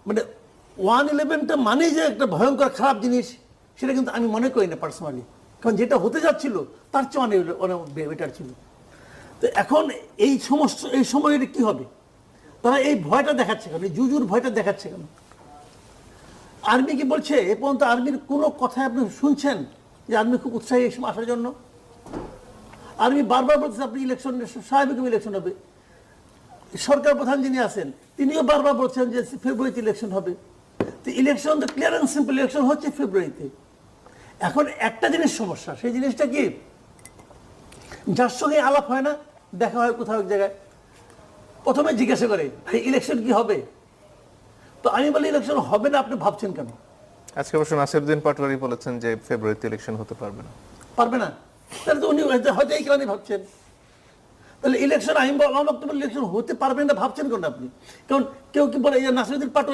মানে 111টা মানে যে একটা ভয়ঙ্কর খারাপ জিনিস সেটা কিন্তু আমি মনে করি না পার্সোনালি, কারণ যেটা হতে যাচ্ছিল তার চেয়ে অনেক বেটার ছিল। তো এখন এই সময় কি হবে, তারা এই ভয়টা দেখাচ্ছে কেন, এই জুজুর ভয়টা দেখাচ্ছে কেন? আর্মি কি বলছে এ পর্যন্ত? আর্মির কোনো কথা আপনি শুনছেন যে আর্মি খুব উৎসাহী এই সময় আসার জন্য? আর্মি বারবার বলছে আপনি ইলেকশন, স্বাভাবিক ইলেকশন হবে। সরকার প্রধান যিনি আছেন তিনিও বারবার বলছেন যে ফেব্রুয়ারিতে ইলেকশন হবে। তো ইলেকশন তো ক্লিয়ার অ্যান্ড সিম্পল, ইলেকশন হচ্ছে ফেব্রুয়ারিতে। এখন একটা জিনিস সমস্যা, সেই জিনিসটা কি, যার সঙ্গে আলাপ হয় না, দেখা হয় কোথাও এক জায়গায়, প্রথমে জিজ্ঞাসা করে ইলেকশন কি হবে? তো আমি বলি ইলেকশন হবে না, আপনি ভাবছেন কেন? আজকে অবশ্য নাসিরউদ্দিন পাটোয়ারি বলেছেন যে ফেব্রুয়ারিতে ইলেকশন হতে পারবে না। পারবে না? তাহলে তো উনি হয়তো এই কারণে ভাবছেন। তাহলে ইলেকশন, আমি বক্তব্য ইলেকশন হতে পারবে না ভাবছেন কেন আপনি? কারণ কেউ কি বলে নাসিরউদ্দিন পাটোয়ারি